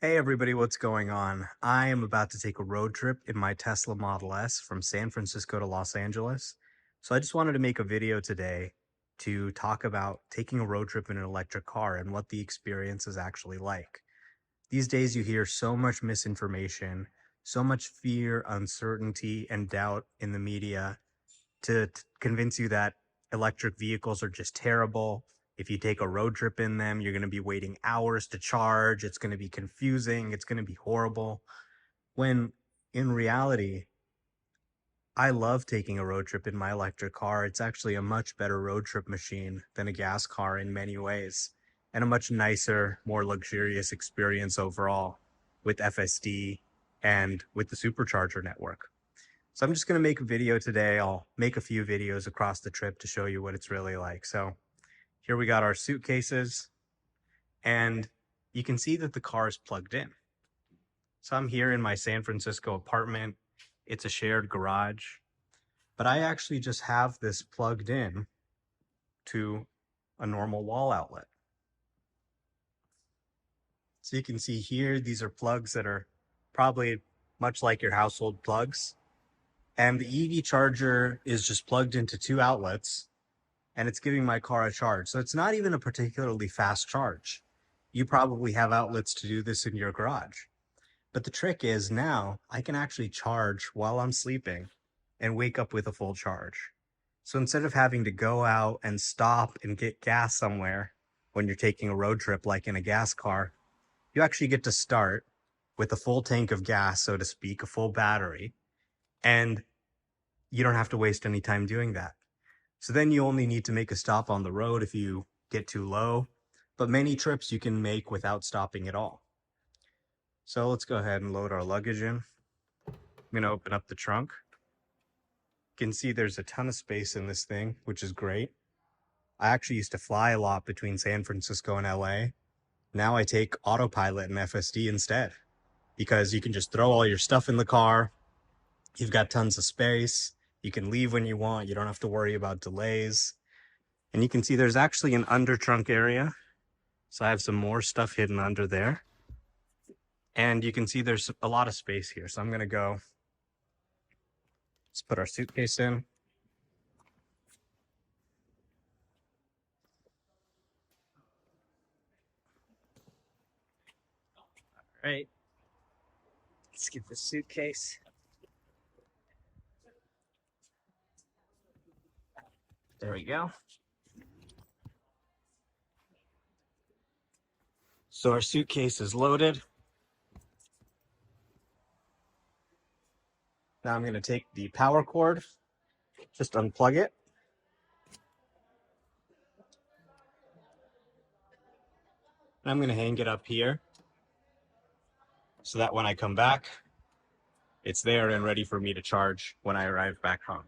Hey everybody, what's going on? I am about to take a road trip in my Tesla Model S from San Francisco to Los Angeles. So I just wanted to make a video today to talk about taking a road trip in an electric car and what the experience is actually like. These days you hear so much misinformation, so much fear, uncertainty, and doubt in the media to convince you that electric vehicles are just terrible. If you take a road trip in them, you're going to be waiting hours to charge. It's going to be confusing. It's going to be horrible. When in reality, I love taking a road trip in my electric car. It's actually a much better road trip machine than a gas car in many ways, and a much nicer, more luxurious experience overall with FSD and with the Supercharger network. So I'm just going to make a video today. I'll make a few videos across the trip to show you what it's really like. So here we got our suitcases, and you can see that the car is plugged in. So I'm here in my San Francisco apartment. It's a shared garage, but I actually just have this plugged in to a normal wall outlet. So you can see here, these are plugs that are probably much like your household plugs. And the EV charger is just plugged into two outlets, and it's giving my car a charge. So it's not even a particularly fast charge. You probably have outlets to do this in your garage. But the trick is now I can actually charge while I'm sleeping and wake up with a full charge. So instead of having to go out and stop and get gas somewhere when you're taking a road trip like in a gas car, you actually get to start with a full tank of gas, so to speak, a full battery, and you don't have to waste any time doing that. So then you only need to make a stop on the road if you get too low, but many trips you can make without stopping at all. So let's go ahead and load our luggage in. I'm going to open up the trunk. You can see there's a ton of space in this thing, which is great. I actually used to fly a lot between San Francisco and LA. Now I take autopilot and FSD instead, because you can just throw all your stuff in the car. You've got tons of space. You can leave when you want. You don't have to worry about delays. And you can see there's actually an under trunk area. So I have some more stuff hidden under there. And you can see there's a lot of space here. So I'm going to go, let's put our suitcase in. All right. Let's get the suitcase. There we go. So our suitcase is loaded. Now I'm going to take the power cord, just unplug it. And I'm going to hang it up here so that when I come back, it's there and ready for me to charge when I arrive back home.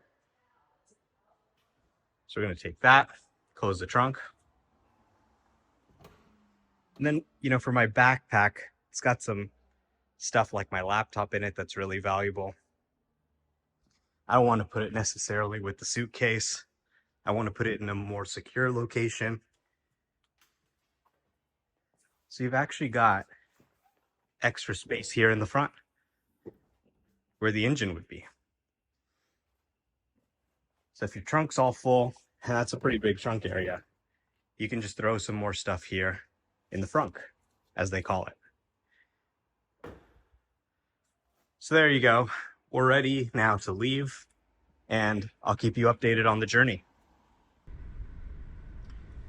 So we're going to take that, close the trunk. And then, for my backpack, it's got some stuff like my laptop in it that's really valuable. I don't want to put it necessarily with the suitcase. I want to put it in a more secure location. So you've actually got extra space here in the front where the engine would be. So if your trunk's all full, and that's a pretty big trunk area, you can just throw some more stuff here in the frunk, as they call it. So there you go. We're ready now to leave, and I'll keep you updated on the journey.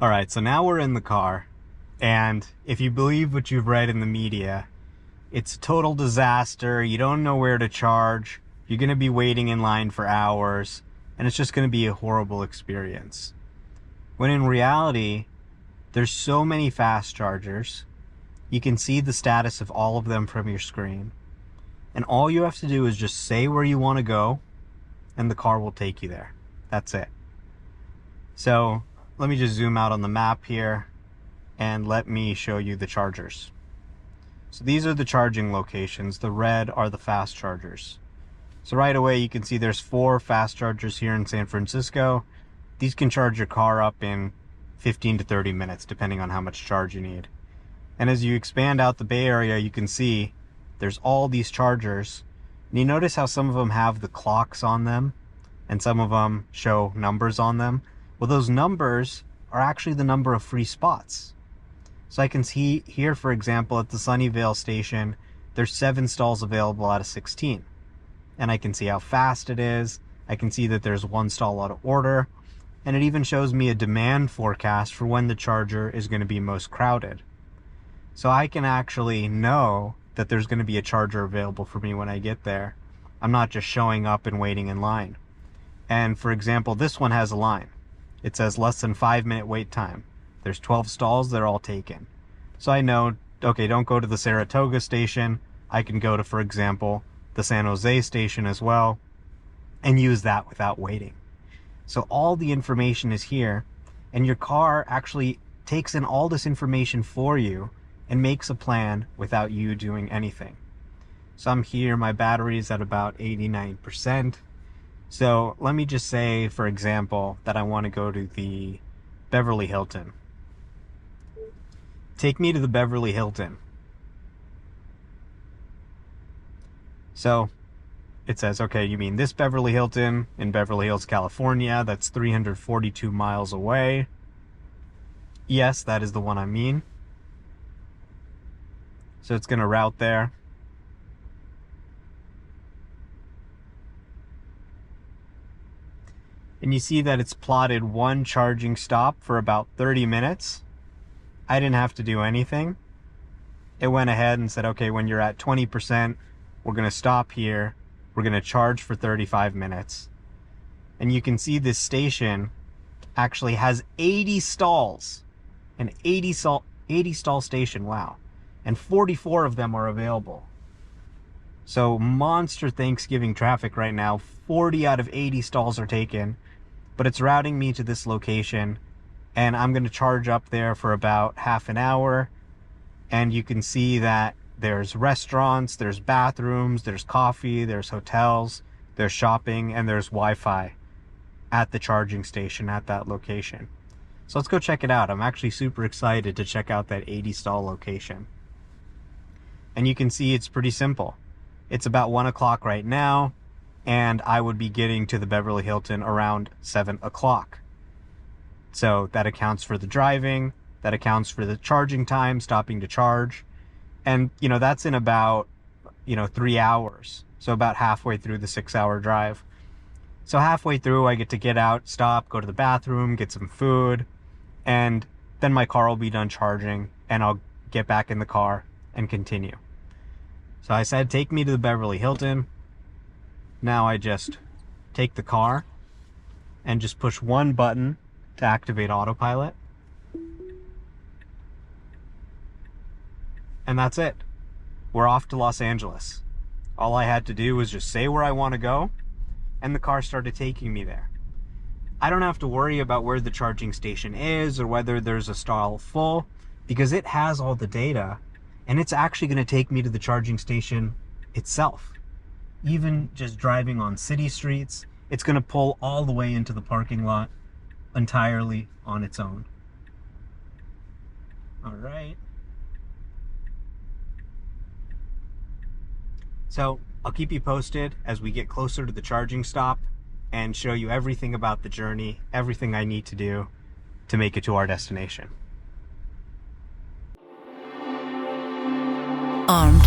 All right, so now we're in the car, and if you believe what you've read in the media, it's a total disaster. You don't know where to charge. You're going to be waiting in line for hours, and it's just going to be a horrible experience. When in reality, there's so many fast chargers. You can see the status of all of them from your screen. And all you have to do is just say where you want to go, and the car will take you there. That's it. So let me just zoom out on the map here, and let me show you the chargers. So these are the charging locations. The red are the fast chargers. So right away you can see there's 4 fast chargers here in San Francisco. These can charge your car up in 15 to 30 minutes, depending on how much charge you need. And as you expand out the Bay Area, you can see there's all these chargers. And you notice how some of them have the clocks on them and some of them show numbers on them. Well, those numbers are actually the number of free spots. So I can see here, for example, at the Sunnyvale station, there's 7 stalls available out of 16. And I can see how fast it is. I can see that there's 1 stall out of order. And it even shows me a demand forecast for when the charger is going to be most crowded. So I can actually know that there's going to be a charger available for me when I get there. I'm not just showing up and waiting in line. And for example, this one has a line. It says less than 5-minute wait time. There's 12 stalls, they're all taken. So I know, okay, don't go to the Saratoga station. I can go to, for example, the San Jose station as well and use that without waiting. So all the information is here, and your car actually takes in all this information for you and makes a plan without you doing anything. So I'm here, my battery is at about 89%. So let me just say, for example, that I want to go to the Beverly Hilton. Take me to the Beverly Hilton. So it says, okay, you mean this Beverly Hilton in Beverly Hills, California, that's 342 miles away. Yes, that is the one I mean. So it's going to route there. And you see that it's plotted 1 charging stop for about 30 minutes. I didn't have to do anything. It went ahead and said, okay, when you're at 20%, we're going to stop here. We're going to charge for 35 minutes. And you can see this station actually has 80 stalls. An 80 stall station, wow. And 44 of them are available. So monster Thanksgiving traffic right now. 40 out of 80 stalls are taken, but it's routing me to this location, and I'm going to charge up there for about half an hour. And you can see that there's restaurants, there's bathrooms, there's coffee, there's hotels, there's shopping, and there's Wi-Fi at the charging station at that location. So let's go check it out. I'm actually super excited to check out that 80 stall location. And you can see it's pretty simple. It's about 1 o'clock right now, and I would be getting to the Beverly Hilton around 7 o'clock. So that accounts for the driving, that accounts for the charging time, stopping to charge. And, you know, that's in about, 3 hours. So about halfway through the 6-hour drive. So halfway through, I get to get out, stop, go to the bathroom, get some food, and then my car will be done charging, and I'll get back in the car and continue. So I said, take me to the Beverly Hilton. Now I just take the car and just push one button to activate autopilot. And that's it. We're off to Los Angeles. All I had to do was just say where I want to go, and the car started taking me there. I don't have to worry about where the charging station is or whether there's a stall full, because it has all the data, and it's actually going to take me to the charging station itself. Even just driving on city streets, it's going to pull all the way into the parking lot entirely on its own. All right. So I'll keep you posted as we get closer to the charging stop and show you everything about the journey, everything I need to do to make it to our destination. Armed.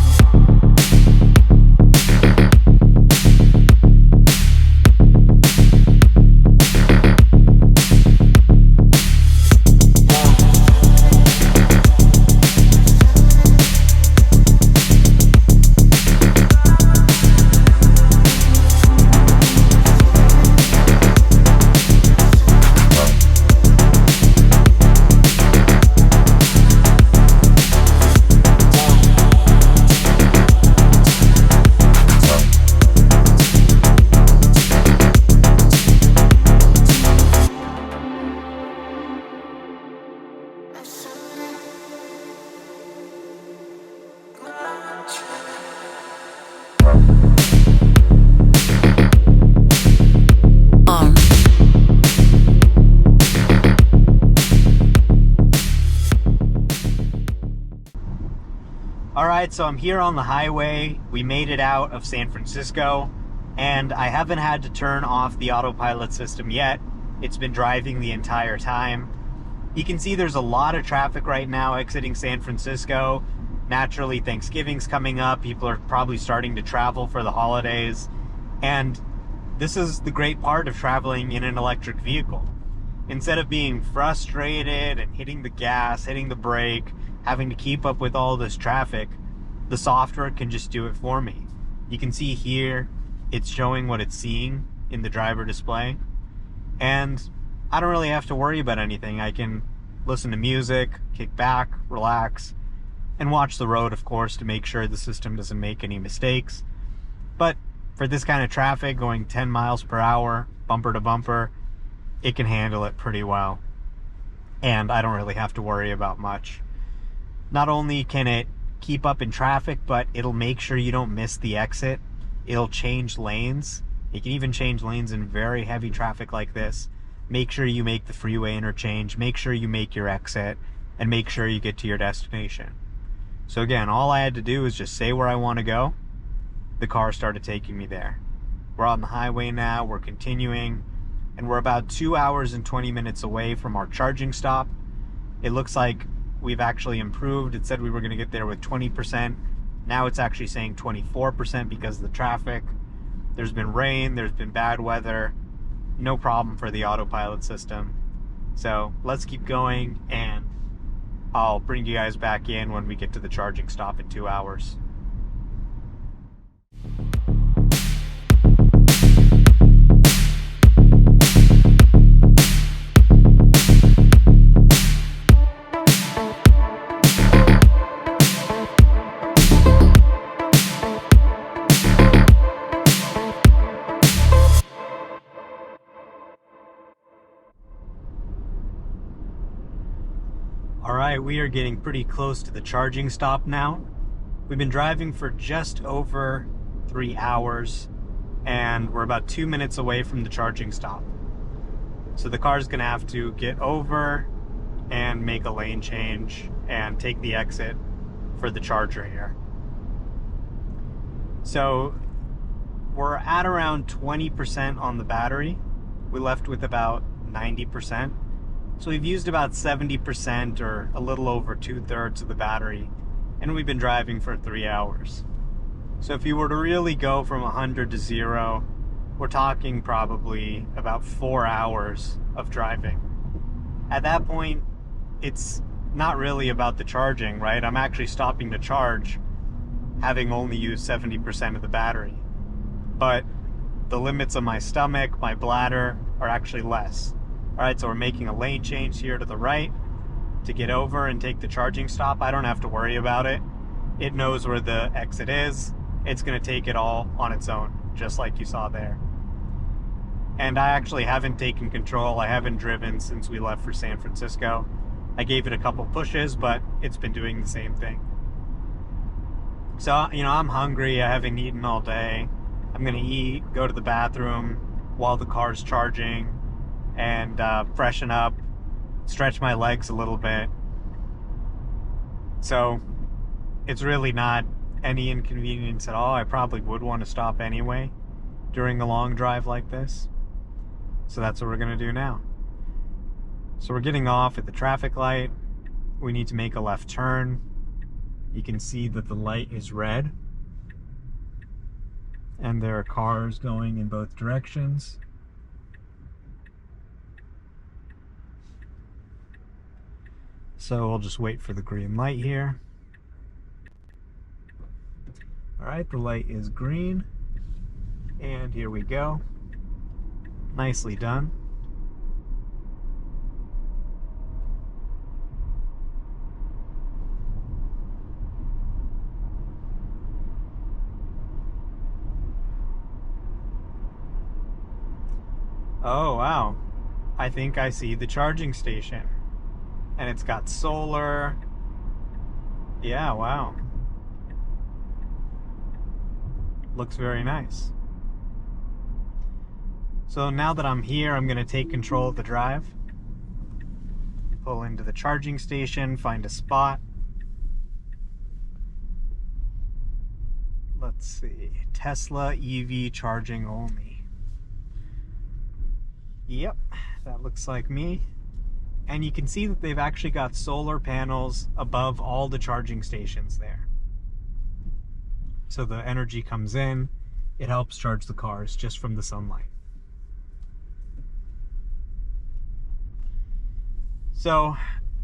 All right, so I'm here on the highway. We made it out of San Francisco, and I haven't had to turn off the autopilot system yet. It's been driving the entire time. You can see there's a lot of traffic right now exiting San Francisco. Naturally, Thanksgiving's coming up. People are probably starting to travel for the holidays. And this is the great part of traveling in an electric vehicle. Instead of being frustrated and hitting the gas, hitting the brake, having to keep up with all this traffic, the software can just do it for me. You can see here, it's showing what it's seeing in the driver display. And I don't really have to worry about anything. I can listen to music, kick back, relax, and watch the road, of course, to make sure the system doesn't make any mistakes. But for this kind of traffic, going 10 miles per hour, bumper to bumper, it can handle it pretty well. And I don't really have to worry about much. Not only can it keep up in traffic, but it'll make sure you don't miss the exit. It'll change lanes. It can even change lanes in very heavy traffic like this. Make sure you make the freeway interchange, make sure you make your exit, and make sure you get to your destination. So again, all I had to do is just say where I want to go. The car started taking me there. We're on the highway now, we're continuing, and we're about 2 hours and 20 minutes away from our charging stop. It looks like we've actually improved. It said we were going to get there with 20%. Now it's actually saying 24% because of the traffic. There's been rain, there's been bad weather. No problem for the autopilot system. So let's keep going, and I'll bring you guys back in when we get to the charging stop in 2 hours. All right, we are getting pretty close to the charging stop now. We've been driving for just over 3 hours, and we're about 2 minutes away from the charging stop. So the car's gonna have to get over and make a lane change and take the exit for the charger here. So we're at around 20% on the battery. We left with about 90%. So we've used about 70% or a little over 2/3 of the battery, and we've been driving for 3 hours. So if you were to really go from 100 to 0, we're talking probably about 4 hours of driving. At that point, it's not really about the charging, right? I'm actually stopping to charge, having only used 70% of the battery. But the limits of my stomach, my bladder, are actually less. All right, so we're making a lane change here to the right to get over and take the charging stop. I don't have to worry about it. It knows where the exit is. It's gonna take it all on its own, just like you saw there. And I actually haven't taken control. I haven't driven since we left for San Francisco. I gave it a couple pushes, but it's been doing the same thing. So, you know, I'm hungry. I haven't eaten all day. I'm gonna eat, go to the bathroom while the car's charging, and freshen up, stretch my legs a little bit. So it's really not any inconvenience at all. I probably would want to stop anyway during a long drive like this. So that's what we're gonna do now. So we're getting off at the traffic light. We need to make a left turn. You can see that the light is red, and there are cars going in both directions. So we'll just wait for the green light here. All right, the light is green, and here we go. Nicely done. Oh, wow. I think I see the charging station. And it's got solar. Yeah, wow. Looks very nice. So now that I'm here, I'm gonna take control of the drive. Pull into the charging station, find a spot. Let's see. Tesla EV charging only. Yep, that looks like me. And you can see that they've actually got solar panels above all the charging stations there. So the energy comes in, it helps charge the cars just from the sunlight. So,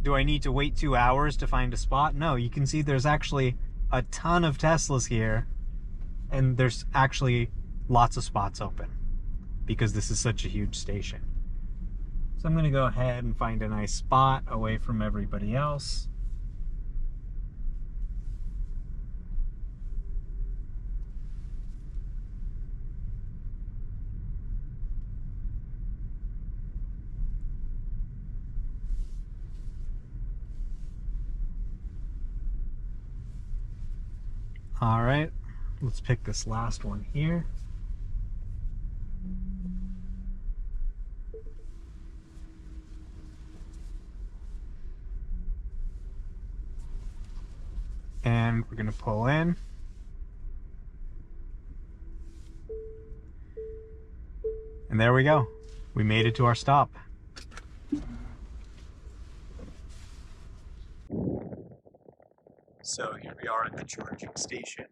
do I need to wait 2 hours to find a spot? No, you can see there's actually a ton of Teslas here, and there's actually lots of spots open because this is such a huge station. So I'm going to go ahead and find a nice spot away from everybody else. All right, let's pick this last one here. And we're going to pull in. And there we go. We made it to our stop. So here we are at the charging station.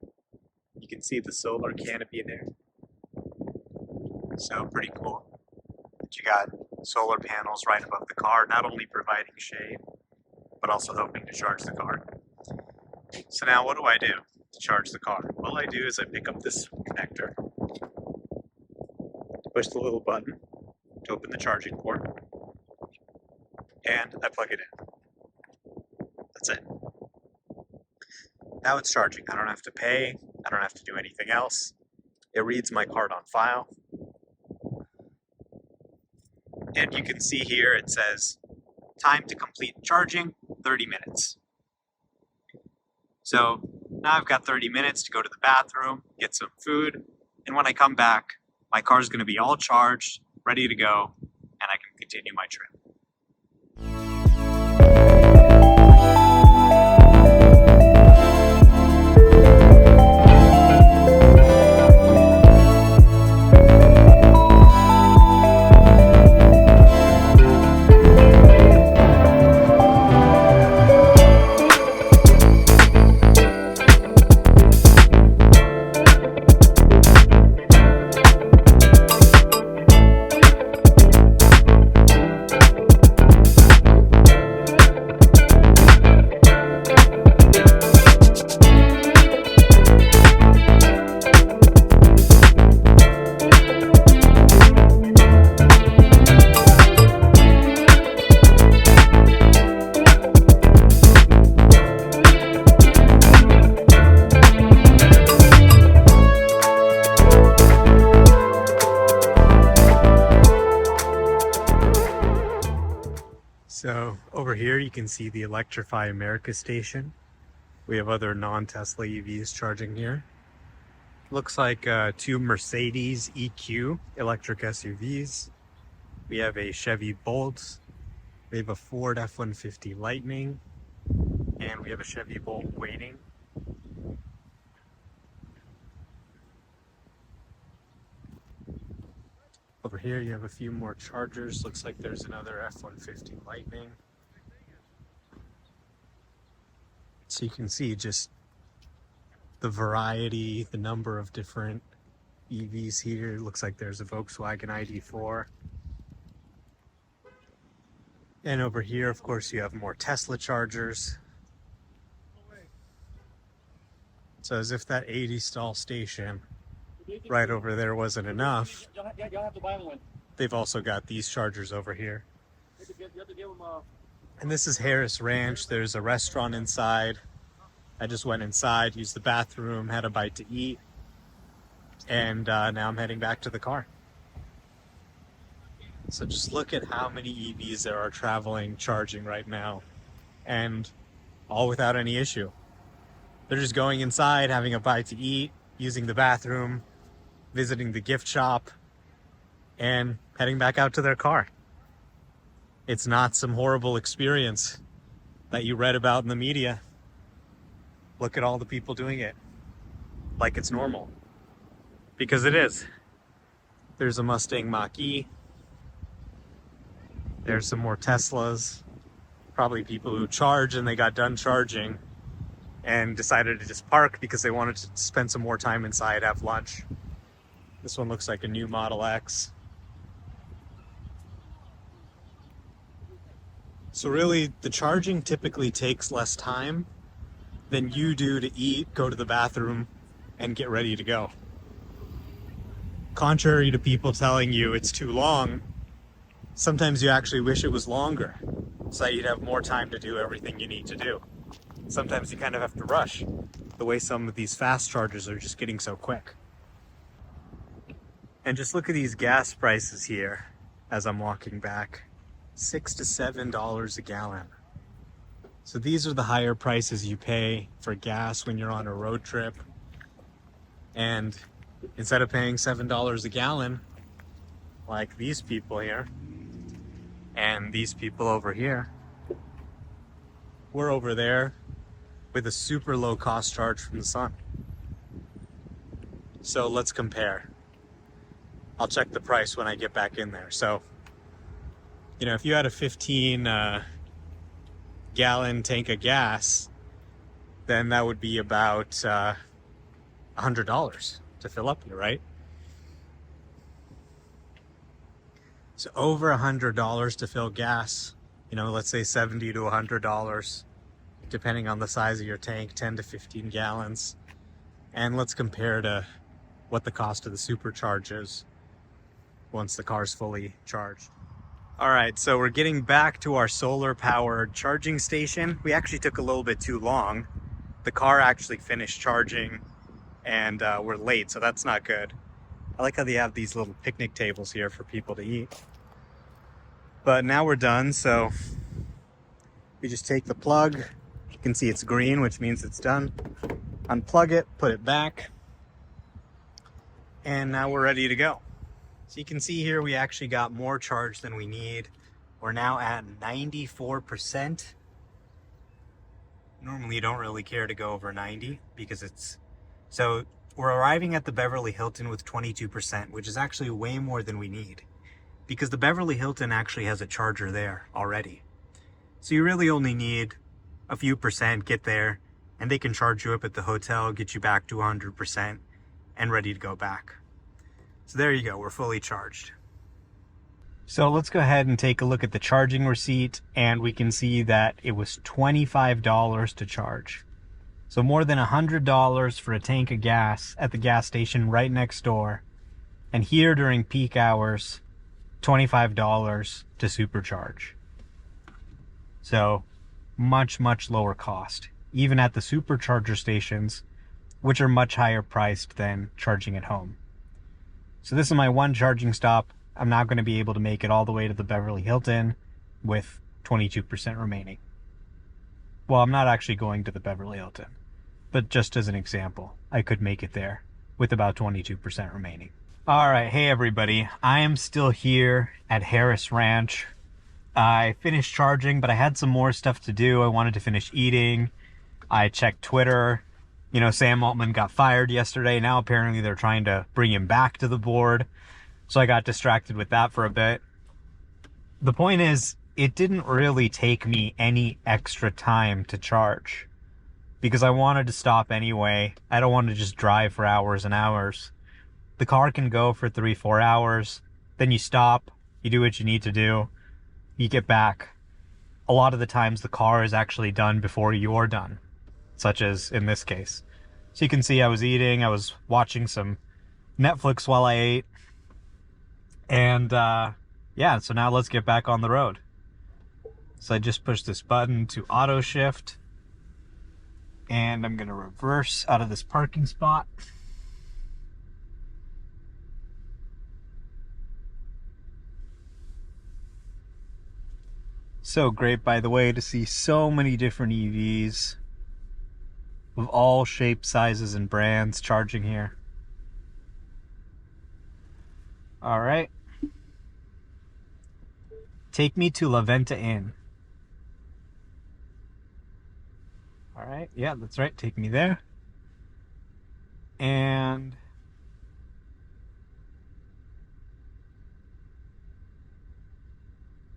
You can see the solar canopy there. So pretty cool that you got solar panels right above the car, not only providing shade, but also helping to charge the car. So now what do I do to charge the car? All I do is I pick up this connector, push the little button to open the charging port, and I plug it in. That's it. Now it's charging. I don't have to pay. I don't have to do anything else. It reads my card on file. And you can see here it says, time to complete charging, 30 minutes. So now I've got 30 minutes to go to the bathroom, get some food, and when I come back, my car's going to be all charged, ready to go, and I can continue my trip. So over here you can see the Electrify America station. We have other non-Tesla EVs charging here. Looks like 2 Mercedes EQ electric SUVs. We have a Chevy Bolt. We have a Ford F-150 Lightning. And we have a Chevy Bolt waiting. Over here you have a few more chargers. Looks like there's another F-150 Lightning. So you can see just the variety, the number of different EVs here. Looks like there's a Volkswagen ID4. And over here, of course, you have more Tesla chargers. So as if that 80 stall station right over there wasn't enough, they've also got these chargers over here. And this is Harris Ranch. There's a restaurant inside. I just went inside, used the bathroom, had a bite to eat, and now I'm heading back to the car. So just look at how many EVs there are traveling, charging right now, and all without any issue. They're just going inside, having a bite to eat, using the bathroom, visiting the gift shop, and heading back out to their car. It's not some horrible experience that you read about in the media. Look at all the people doing it. like it's normal. Because it is. There's a Mustang Mach-E. There's some more Teslas. Probably people who charge and they got done charging and decided to just park because they wanted to spend some more time inside, have lunch. This one looks like a new Model X. So really, the charging typically takes less time than you do to eat, go to the bathroom, and get ready to go. Contrary to people telling you it's too long, sometimes you actually wish it was longer, so that you'd have more time to do everything you need to do. Sometimes you kind of have to rush, the way some of these fast chargers are just getting so quick. And just look at these gas prices here as I'm walking back. $6 to $7 a gallon. So these are the higher prices you pay for gas when you're on a road trip. And instead of paying $7 a gallon, like these people here, and these people over here, we're over there with a super low cost charge from the sun. So let's compare. I'll check the price when I get back in there. So, you know, if you had a 15 gallon tank of gas, then that would be about $100 to fill up here, right? So over $100 to fill gas, you know, let's say $70 to $100, depending on the size of your tank, 10 to 15 gallons. And let's compare to what the cost of the Supercharge is once the car's fully charged. All right, so we're getting back to our solar powered charging station. We actually took a little bit too long. The car actually finished charging and we're late, so that's not good. I like how they have these little picnic tables here for people to eat. But now we're done, so we just take the plug. You can see it's green, which means it's done. Unplug it, put it back, and now we're ready to go. So you can see here we actually got more charge than we need. We're now at 94%. Normally you don't really care to go over 90 because it's... So we're arriving at the Beverly Hilton with 22%, which is actually way more than we need because the Beverly Hilton actually has a charger there already. So you really only need a few percent, get there, and they can charge you up at the hotel, get you back to 100% and ready to go back. So there you go, we're fully charged. So let's go ahead and take a look at the charging receipt, and we can see that it was $25 to charge. So more than $100 for a tank of gas at the gas station right next door. And here during peak hours, $25 to supercharge. So much, much lower cost, even at the supercharger stations, which are much higher priced than charging at home. So this is my one charging stop. I'm not going to be able to make it all the way to the Beverly Hilton with 22% remaining. Well, I'm not actually going to the Beverly Hilton, but just as an example, I could make it there with about 22% remaining. All right, hey everybody, I am still here at Harris Ranch. I finished charging, but I had some more stuff to do. I wanted to finish eating. I checked Twitter. You know, Sam Altman got fired yesterday. Now apparently they're trying to bring him back to the board. So I got distracted with that for a bit. The point is, it didn't really take me any extra time to charge because I wanted to stop anyway. I don't want to just drive for hours and hours. The car can go for 3-4 hours. Then you stop, you do what you need to do, you get back. A lot of the times the car is actually done before you're done, such as in this case. So you can see I was eating, I was watching some Netflix while I ate. And yeah, so now let's get back on the road. So I just pushed this button to auto shift. And I'm gonna reverse out of this parking spot. So great, by the way, to see so many different EVs of all shapes, sizes, and brands charging here. All right. Take me to La Venta Inn. All right, yeah, that's right, take me there. And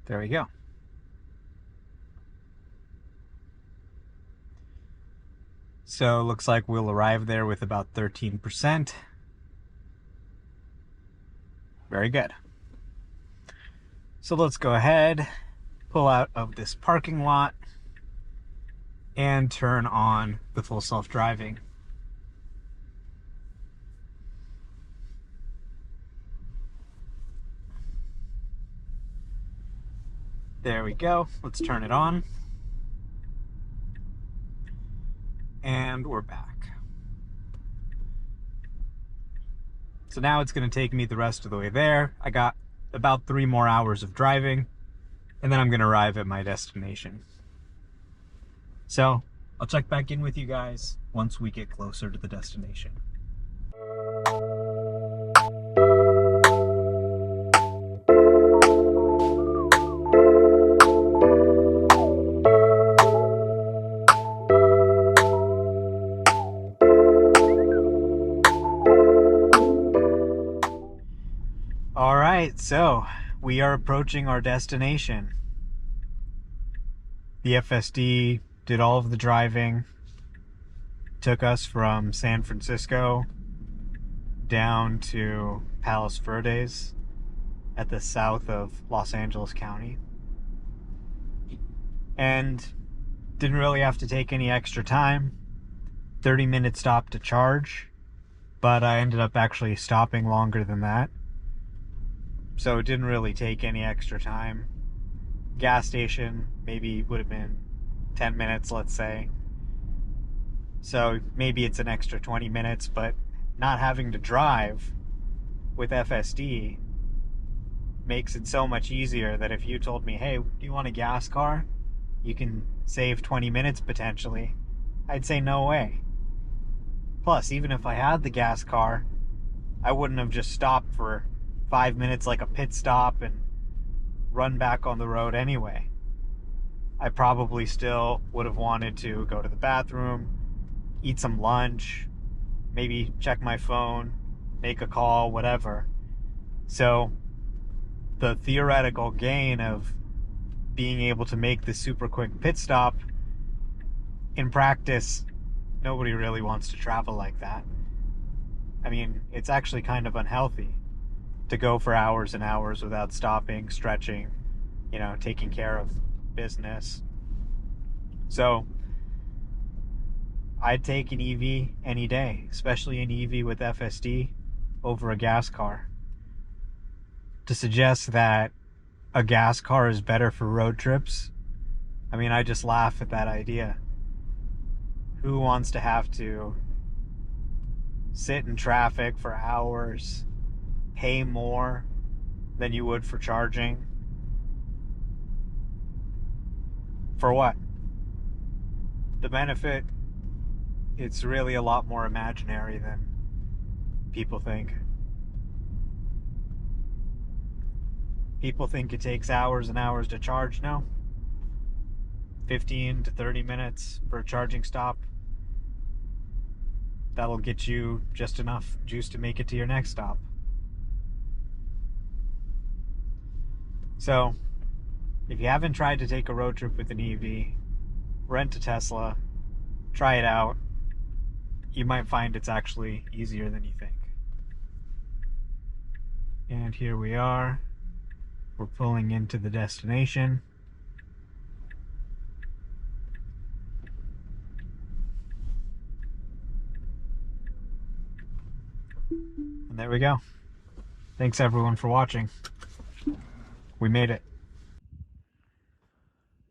there we go. So looks like we'll arrive there with about 13%. Very good. So let's go ahead, pull out of this parking lot, and turn on the full self-driving. There we go. Let's turn it on. And we're back. So now it's going to take me the rest of the way there. I got about 3 more hours of driving, and then I'm going to arrive at my destination. So I'll check back in with you guys once we get closer to the destination. All right, so we are approaching our destination. The FSD did all of the driving, took us from San Francisco down to Palos Verdes at the south of Los Angeles County, and didn't really have to take any extra time. 30-minute stop to charge, but I ended up actually stopping longer than that, so it didn't really take any extra time. Gas station maybe would have been 10 minutes, let's say, so maybe it's an extra 20 minutes, but not having to drive with FSD makes it so much easier that if you told me, hey, do you want a gas car? You can save 20 minutes potentially. I'd say no way. Plus, even if I had the gas car, I wouldn't have just stopped for 5 minutes like a pit stop and run back on the road anyway. I probably still would have wanted to go to the bathroom, eat some lunch, maybe check my phone, make a call, whatever. So the theoretical gain of being able to make this super quick pit stop, in practice, nobody really wants to travel like that. I mean, it's actually kind of unhealthy to go for hours and hours without stopping, stretching, taking care of business. So I'd take an EV any day, especially an EV with FSD, over a gas car. To suggest that a gas car is better for road trips, I mean, I just laugh at that idea. Who wants to have to sit in traffic for hours, pay more than you would for charging? For what? The benefit, it's really a lot more imaginary than people think. People think it takes hours and hours to charge. No. 15 to 30 minutes for a charging stop. That'll get you just enough juice to make it to your next stop. So, if you haven't tried to take a road trip with an EV, rent a Tesla, try it out. You might find it's actually easier than you think. And here we are. We're pulling into the destination. And there we go. Thanks everyone for watching. We made it.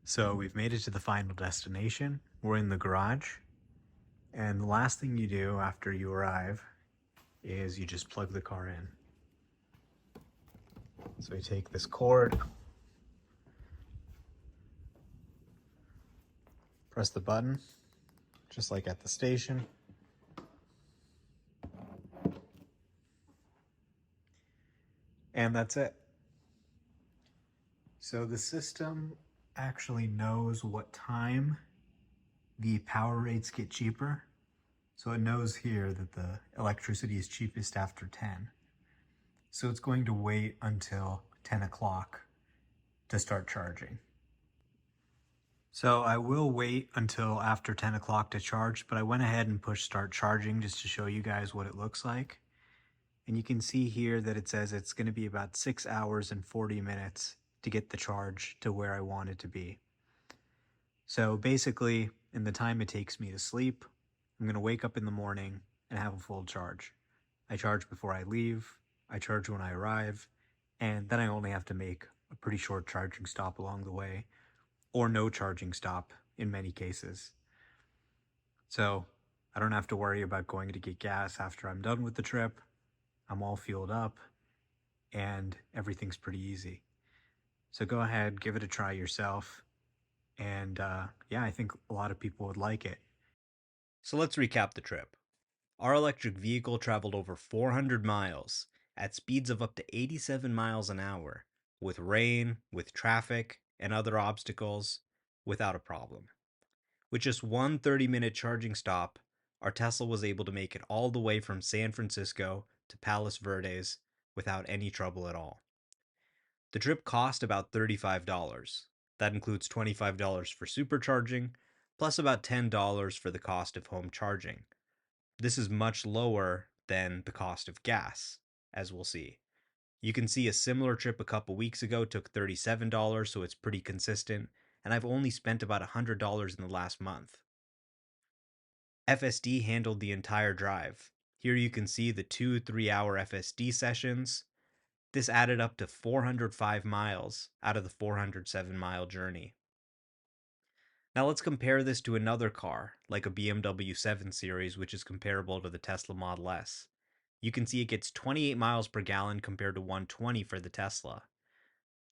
So we've made it to the final destination. We're in the garage. And the last thing you do after you arrive is you just plug the car in. So we take this cord, press the button, just like at the station. And that's it. So the system actually knows what time the power rates get cheaper. So it knows here that the electricity is cheapest after 10. So it's going to wait until 10 o'clock to start charging. So I will wait until after 10 o'clock to charge, but I went ahead and pushed start charging just to show you guys what it looks like. And you can see here that it says it's going to be about 6 hours and 40 minutes to get the charge to where I want it to be. So basically, in the time it takes me to sleep, I'm going to wake up in the morning and have a full charge. I charge before I leave, I charge when I arrive, and then I only have to make a pretty short charging stop along the way, or no charging stop in many cases. So I don't have to worry about going to get gas after I'm done with the trip. I'm all fueled up, and everything's pretty easy. So go ahead, give it a try yourself, and yeah, I think a lot of people would like it. So let's recap the trip. Our electric vehicle traveled over 400 miles at speeds of up to 87 miles an hour, with rain, with traffic, and other obstacles, without a problem. With just one 30-minute charging stop, our Tesla was able to make it all the way from San Francisco to Palos Verdes without any trouble at all. The trip cost about $35. That includes $25 for supercharging, plus about $10 for the cost of home charging. This is much lower than the cost of gas, as we'll see. You can see a similar trip a couple weeks ago took $37, so it's pretty consistent, and I've only spent about $100 in the last month. FSD handled the entire drive. Here you can see the 2 3-hour FSD sessions. This added up to 405 miles out of the 407-mile journey. Now let's compare this to another car, like a BMW 7 Series, which is comparable to the Tesla Model S. You can see it gets 28 miles per gallon compared to 120 for the Tesla.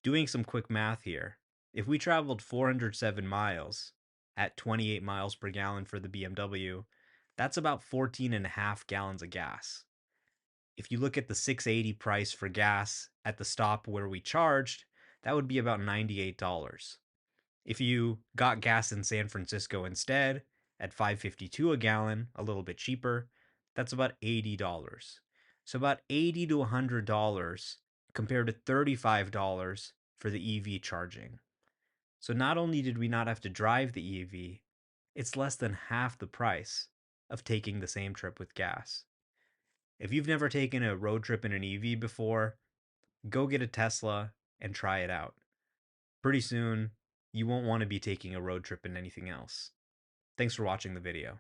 Doing some quick math here, if we traveled 407 miles at 28 miles per gallon for the BMW, that's about 14.5 gallons of gas. If you look at the $6.80 price for gas at the stop where we charged, that would be about $98. If you got gas in San Francisco instead, at $5.52 a gallon, a little bit cheaper, that's about $80. So about $80 to $100 compared to $35 for the EV charging. So not only did we not have to drive the EV, it's less than half the price of taking the same trip with gas. If you've never taken a road trip in an EV before, go get a Tesla and try it out. Pretty soon, you won't want to be taking a road trip in anything else. Thanks for watching the video.